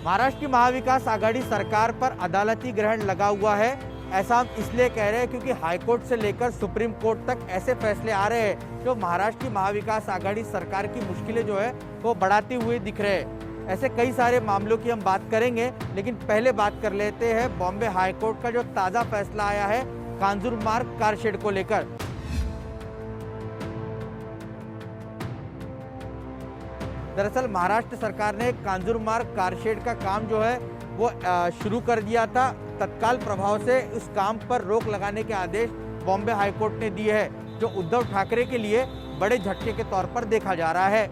महाराष्ट्र की महाविकास आघाड़ी सरकार पर अदालती ग्रहण लगा हुआ है। ऐसा हम इसलिए कह रहे हैं क्योंकि हाईकोर्ट से लेकर सुप्रीम कोर्ट तक ऐसे फैसले आ रहे हैं जो महाराष्ट्र की महाविकास आघाड़ी सरकार की मुश्किलें जो है वो बढ़ाते हुए दिख रहे हैं। ऐसे कई सारे मामलों की हम बात करेंगे, लेकिन पहले बात कर लेते हैं बॉम्बे हाईकोर्ट का जो ताजा फैसला आया है कांजूरमार्ग कारशेड को लेकर। दरअसल महाराष्ट्र सरकार ने कांजूरमार्ग कारशेड का काम जो है वो शुरू कर दिया था। तत्काल प्रभाव से उस काम पर रोक लगाने के आदेश बॉम्बे हाईकोर्ट ने दिए हैं, जो उद्धव ठाकरे के लिए बड़े झटके के तौर पर देखा जा रहा है।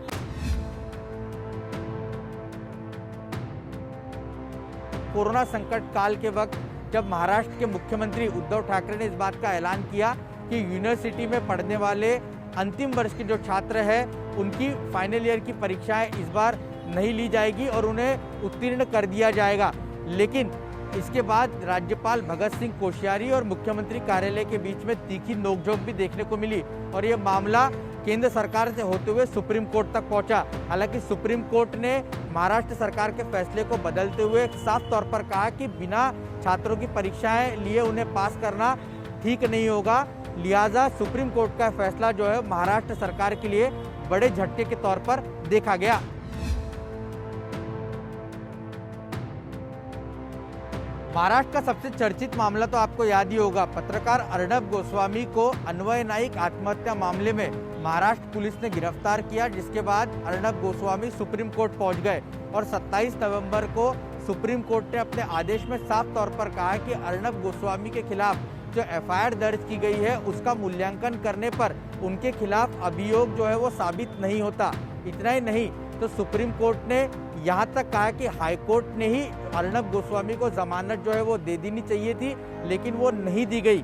कोरोना संकट काल के वक्त जब महाराष्ट्र के मुख्यमंत्री उद्धव ठाकरे ने इस बात का ऐलान किया कि यूनिवर्सिटी में पढ़ने वाले अंतिम वर्ष के जो छात्र हैं उनकी फाइनल ईयर की परीक्षाएं इस बार नहीं ली जाएगी और उन्हें उत्तीर्ण कर दिया जाएगा, लेकिन इसके बाद राज्यपाल भगत सिंह कोश्यारी और मुख्यमंत्री कार्यालय के बीच में तीखी नोकझोंक भी देखने को मिली और ये मामला केंद्र सरकार से होते हुए सुप्रीम कोर्ट तक पहुंचा। हालांकि सुप्रीम कोर्ट ने महाराष्ट्र सरकार के फैसले को बदलते हुए साफ तौर पर कहा कि बिना छात्रों की परीक्षाएं लिए उन्हें पास करना ठीक नहीं होगा, लिहाजा सुप्रीम कोर्ट का फैसला जो है महाराष्ट्र सरकार के लिए बड़े झटके के तौर पर देखा गया। महाराष्ट्र का सबसे चर्चित मामला तो आपको याद ही होगा, पत्रकार अर्णब गोस्वामी को अन्वय नाइक आत्महत्या मामले में महाराष्ट्र पुलिस ने गिरफ्तार किया, जिसके बाद अर्णब गोस्वामी सुप्रीम कोर्ट पहुंच गए और 27 नवंबर को सुप्रीम कोर्ट ने अपने आदेश में साफ तौर पर कहा कि अर्णब गोस्वामी के खिलाफ जो एफआईआर दर्ज की गई है उसका मूल्यांकन करने पर उनके खिलाफ अभियोग जो है वो साबित नहीं होता। इतना ही नहीं तो सुप्रीम कोर्ट ने यहाँ तक कहा कि हाईकोर्ट ने ही अर्णब गोस्वामी को जमानत जो है वो दे देनी चाहिए थी, लेकिन वो नहीं दी गई।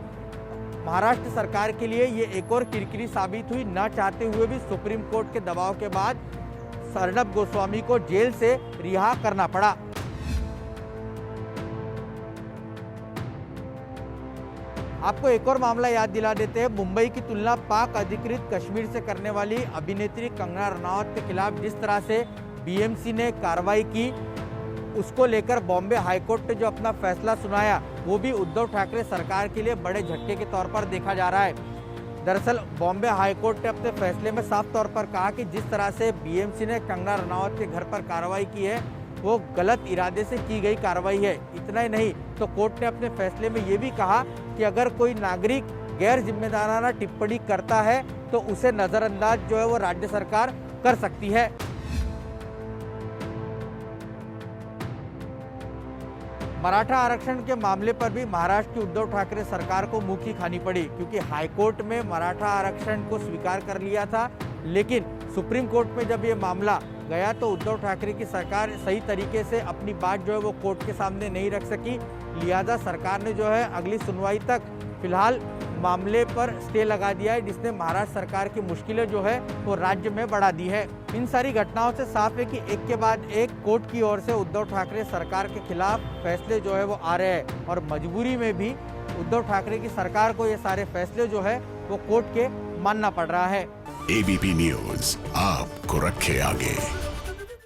महाराष्ट्र सरकार के लिए ये एक और किरकिरी साबित हुई, न चाहते हुए भी सुप्रीम कोर्ट के दबाव के बाद अर्णब गोस्वामी को जेल से रिहा करना पड़ा। आपको एक और मामला याद दिला देते हैं, मुंबई की तुलना पाक अधिकृत कश्मीर से करने वाली अभिनेत्री कंगना रनौत के खिलाफ जिस तरह से बीएमसी ने कार्रवाई की, उसको लेकर बॉम्बे हाईकोर्ट ने जो अपना फैसला सुनाया वो भी उद्धव ठाकरे सरकार के लिए बड़े झटके के तौर पर देखा जा रहा है। दरअसल बॉम्बे हाईकोर्ट ने अपने फैसले में साफ तौर पर कहा कि जिस तरह से बीएमसी ने कंगना रनौत के घर पर कार्रवाई की है वो गलत इरादे से की गई कार्रवाई है। इतना ही नहीं तो कोर्ट ने अपने फैसले में ये भी कहा कि अगर कोई नागरिक गैर जिम्मेदाराना टिप्पणी करता है तो उसे नजरअंदाज जो है वो राज्य सरकार कर सकती है। मराठा आरक्षण के मामले पर भी महाराष्ट्र की उद्धव ठाकरे सरकार को मुंह की खानी पड़ी, क्योंकि हाईकोर्ट में मराठा आरक्षण को स्वीकार कर लिया था, लेकिन सुप्रीम कोर्ट में जब ये मामला गया तो उद्धव ठाकरे की सरकार सही तरीके से अपनी बात जो है वो कोर्ट के सामने नहीं रख सकी, लिहाजा सरकार ने जो है अगली सुनवाई तक फिलहाल मामले पर स्टे लगा दिया है, जिसने महाराष्ट्र सरकार की मुश्किलें जो है वो राज्य में बढ़ा दी है। इन सारी घटनाओं से साफ है कि एक के बाद एक कोर्ट की ओर से उद्धव ठाकरे सरकार के खिलाफ फैसले जो है वो आ रहे हैं और मजबूरी में भी उद्धव ठाकरे की सरकार को ये सारे फैसले जो है वो कोर्ट के मानना पड़ रहा है। एबीपी न्यूज़ आपको रखे आगे।